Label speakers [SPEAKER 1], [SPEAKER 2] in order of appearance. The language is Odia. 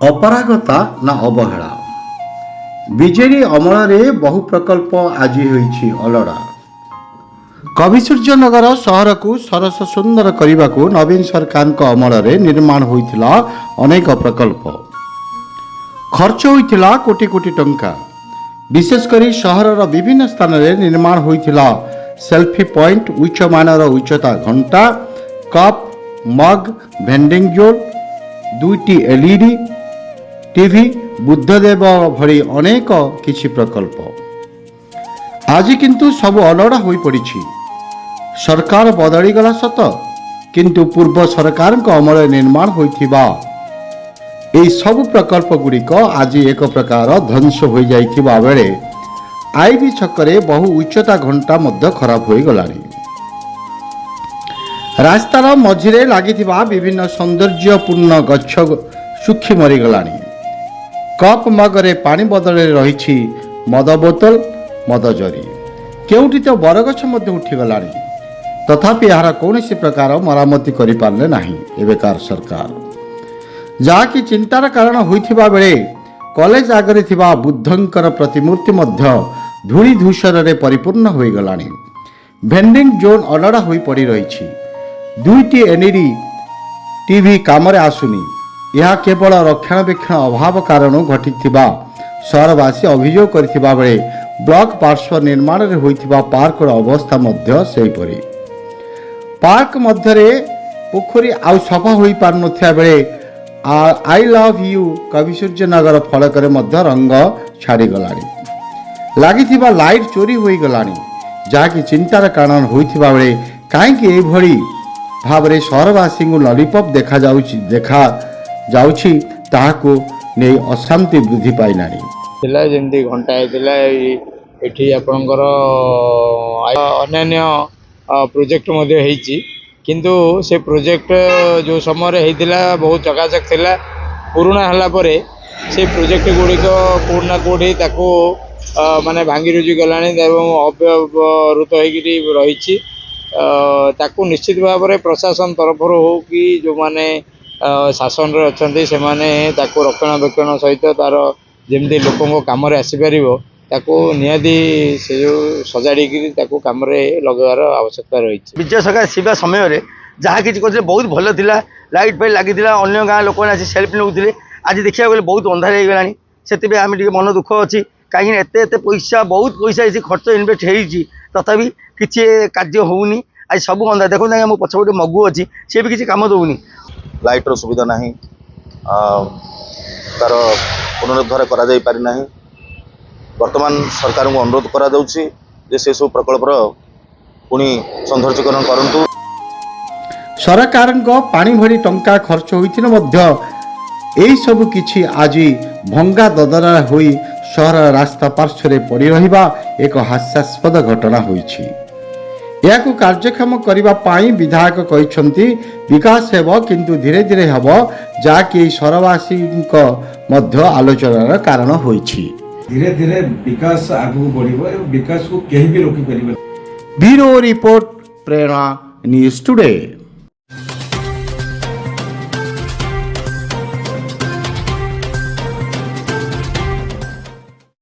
[SPEAKER 1] ଅପାରଗତା ନା ଅବହେଳା। ବିଜେଡି ଅମଳରେ ବହୁ ପ୍ରକଳ୍ପ ଆଜି ହୋଇଛି ଅଲଡ଼ା। କବିସୂର୍ଯ୍ୟନଗର ସହରକୁ ସରସ ସୁନ୍ଦର କରିବାକୁ ନବୀନ ସରକାରଙ୍କ ଅମଳରେ ନିର୍ମାଣ ହୋଇଥିଲା ଅନେକ ପ୍ରକଳ୍ପ। ଖର୍ଚ୍ଚ ହୋଇଥିଲା କୋଟି କୋଟି ଟଙ୍କା। ବିଶେଷ କରି ସହରର ବିଭିନ୍ନ ସ୍ଥାନରେ ନିର୍ମାଣ ହୋଇଥିଲା ସେଲ୍ଫି ପଏଣ୍ଟ, ଉଚ୍ଚମାନର ଉଚ୍ଚତା ଘଣ୍ଟା, କପ୍, ମଗ୍, ଭେଣ୍ଡିଂ ଜୋନ୍, 2ଟି LED টিভি, ବୁଦ୍ଧଦେବ ଭଳି ଅନେକ କିଛି ପ୍ରକଳ୍ପ। ଆଜି କିନ୍ତୁ ସବୁ ଅଲଡ଼ା ହୋଇପଡ଼ିଛି। ସରକାର ବଦଳିଗଲା ସତ, କିନ୍ତୁ ପୂର୍ବ ସରକାରଙ୍କ ଅମଳରେ ନିର୍ମାଣ ହୋଇଥିବା ଏହି ସବୁ ପ୍ରକଳ୍ପ ଗୁଡ଼ିକ ଆଜି ଏକ ପ୍ରକାର ଧ୍ୱଂସ ହୋଇଯାଇଥିବା ବେଳେ ଆଇବି ଛକରେ ବହୁ ଉଚ୍ଚତା ଘଣ୍ଟା ମଧ୍ୟ ଖରାପ ହୋଇଗଲାଣି। ରାସ୍ତାର ମଝିରେ ଲାଗିଥିବା ବିଭିନ୍ନ ସୌନ୍ଦର୍ଯ୍ୟପୂର୍ଣ୍ଣ ଗଛ ଶୁଖି ମରିଗଲାଣି। କପ୍ ମଗରେ ପାଣି ବଦଳରେ ରହିଛି ମଦ ବୋତଲ, ମଦ ଜରି। କେଉଁଠି ତ ବରଗଛ ମଧ୍ୟ ଉଠିଗଲାଣି। ତଥାପି ଏହାର କୌଣସି ପ୍ରକାର ମରାମତି କରିପାରିଲେ ନାହିଁ ଏବେକାର ସରକାର, ଯାହାକି ଚିନ୍ତାର କାରଣ ହୋଇଥିବା ବେଳେ କଲେଜ ଆଗରେ ଥିବା ବୁଦ୍ଧଙ୍କର ପ୍ରତିମୂର୍ତ୍ତି ମଧ୍ୟ ଧୂଳି ଧୂସରରେ ପରିପୂର୍ଣ୍ଣ ହୋଇଗଲାଣି। ଭେଣ୍ଡିଂ ଜୋନ୍ ଅଲଡ଼ା ହୋଇ ପଡ଼ି ରହିଛି। 2ଟି LED ଟିଭି କାମରେ ଆସୁନି। ଏହା କେବଳ ରକ୍ଷଣାବେକ୍ଷଣ ଅଭାବ କାରଣରୁ ଘଟିଥିବା ସହରବାସୀ ଅଭିଯୋଗ କରିଥିବା ବେଳେ ବ୍ଲକ ପାର୍ଶ୍ୱ ନିର୍ମାଣରେ ହୋଇଥିବା ପାର୍କର ଅବସ୍ଥା ମଧ୍ୟ ସେହିପରି। ପାର୍କ ମଧ୍ୟରେ ପୋଖରୀ ଆଉ ସଫା ହୋଇପାରୁନଥିବା ବେଳେ ଆଇ ଲଭ୍ ୟୁ କବିସୂର୍ଯ୍ୟନଗର ଫଳକରେ ମଧ୍ୟ ରଙ୍ଗ ଛାଡ଼ିଗଲାଣି। ଲାଗିଥିବା ଲାଇଟ୍ ଚୋରି ହୋଇଗଲାଣି, ଯାହାକି ଚିନ୍ତାର କାରଣ ହୋଇଥିବା ବେଳେ କାହିଁକି ଏଭଳି ଭାବରେ ସହରବାସୀଙ୍କୁ ଲଲିପପ୍ ଦେଖାଯାଉଛି ତାହାକୁ ନେଇ ଅଶାନ୍ତି ବୃଦ୍ଧି ପାଇଲାଣି।
[SPEAKER 2] ଯେମିତି ଘଣ୍ଟା ହେଇଥିଲା ଏଠି ଆପଣଙ୍କର ଅନ୍ୟାନ୍ୟ ପ୍ରୋଜେକ୍ଟ ମଧ୍ୟ ହେଇଛି, କିନ୍ତୁ ସେ ପ୍ରୋଜେକ୍ଟ ଯେଉଁ ସମୟରେ ହେଇଥିଲା ବହୁତ ଚକାଚକ ଥିଲା। ପୁରୁଣା ହେଲା ପରେ ସେ ପ୍ରୋଜେକ୍ଟ ଗୁଡ଼ିକ କେଉଁଠି ନା କେଉଁଠି ତାକୁ ମାନେ ଭାଙ୍ଗି ରୁଜି ଗଲାଣି ଏବଂ ଅବ୍ୟବହୃତ ହେଇକିରି ରହିଛି। ତାକୁ ନିଶ୍ଚିତ ଭାବରେ ପ୍ରଶାସନ ତରଫରୁ ହଉ କି ଯେଉଁମାନେ ଶାସନରେ ଅଛନ୍ତି ସେମାନେ ତାକୁ ରକ୍ଷଣାବେକ୍ଷଣ ସହିତ ତାର ଯେମିତି ଲୋକଙ୍କ କାମରେ ଆସିପାରିବ ତାକୁ ନିହାତି ସେ ଯେଉଁ ସଜାଡ଼ିକିରି ତାକୁ କାମରେ ଲଗାଇବାର ଆବଶ୍ୟକତା ରହିଛି।
[SPEAKER 3] ବିଜୟ ସରକାର ଆସିବା ସମୟରେ ଯାହା କିଛି କରିଥିଲେ ବହୁତ ଭଲ ଥିଲା। ଲାଇଟ୍ ଫାଇଟ୍ ଲାଗିଥିଲା, ଅନ୍ୟ ଗାଁ ଲୋକମାନେ ଆସି ସେଲ୍ଫି ନେଉଥିଲେ। ଆଜି ଦେଖିବାକୁ ଗଲେ ବହୁତ ଅନ୍ଧାର ହେଇଗଲାଣି। ସେଥିପାଇଁ ଆମେ ଟିକେ ମନ ଦୁଃଖ ଅଛି, କାହିଁକିନା ଏତେ ପଇସା ବହୁତ ପଇସା ହେଇଛି, ଖର୍ଚ୍ଚ ଇନଭେଷ୍ଟ ହେଇଛି, ତଥାପି କିଛି କାର୍ଯ୍ୟ ହେଉନି। ଆଜି ସବୁ ଅନ୍ଧାର। ଦେଖନ୍ତୁ ଆଜ୍ଞା, ମୋ ପଛପଟେ ମଗୁ ଅଛି, ସିଏ ବି କିଛି କାମ ଦେଉନି।
[SPEAKER 4] ଲାଇଟ୍ର ସୁବିଧା ନାହିଁ, ତାର ପୁନରୁଦ୍ଧାର କରାଯାଇ ପାରିନାହିଁ। ବର୍ତ୍ତମାନ ସରକାରଙ୍କୁ ଅନୁରୋଧ କରାଯାଉଛି ଯେ ସେସବୁ ପ୍ରକଳ୍ପର ପୁଣି ସୌନ୍ଦର୍ଯ୍ୟକରଣ କରନ୍ତୁ।
[SPEAKER 1] ସରକାରଙ୍କ ପାଣି ଭଳି ଟଙ୍କା ଖର୍ଚ୍ଚ ହୋଇଥିଲେ ମଧ୍ୟ ଏହିସବୁ କିଛି ଆଜି ଭଙ୍ଗା ଦଦରା ହୋଇ ସହର ରାସ୍ତା ପାର୍ଶ୍ୱରେ ପଡ଼ି ରହିବା ଏକ ହାସ୍ୟାସ୍ପଦ ଘଟଣା ହୋଇଛି। ଏହାକୁ କାର୍ଯ୍ୟକ୍ଷମ କରିବା ପାଇଁ ବିଧାୟକ କହିଛନ୍ତି ବିକାଶ ହେବ, କିନ୍ତୁ ଧୀରେ ଧୀରେ ହେବ, ଯାହାକି ଏହି ସହରବାସୀଙ୍କ ମଧ୍ୟ ଆଲୋଚନାର କାରଣ ହୋଇଛି।
[SPEAKER 5] ଧୀରେ ଧୀରେ ବିକାଶ ଆଗକୁ ବଢ଼ିବ ଏବଂ ବିକାଶକୁ କେହି ବି ରୋକିପାରିବେ।
[SPEAKER 1] ବ୍ୟୁରୋ ରିପୋର୍ଟ, ପ୍ରେରଣା ନ୍ୟୁଜ୍ ଟୁଡେ।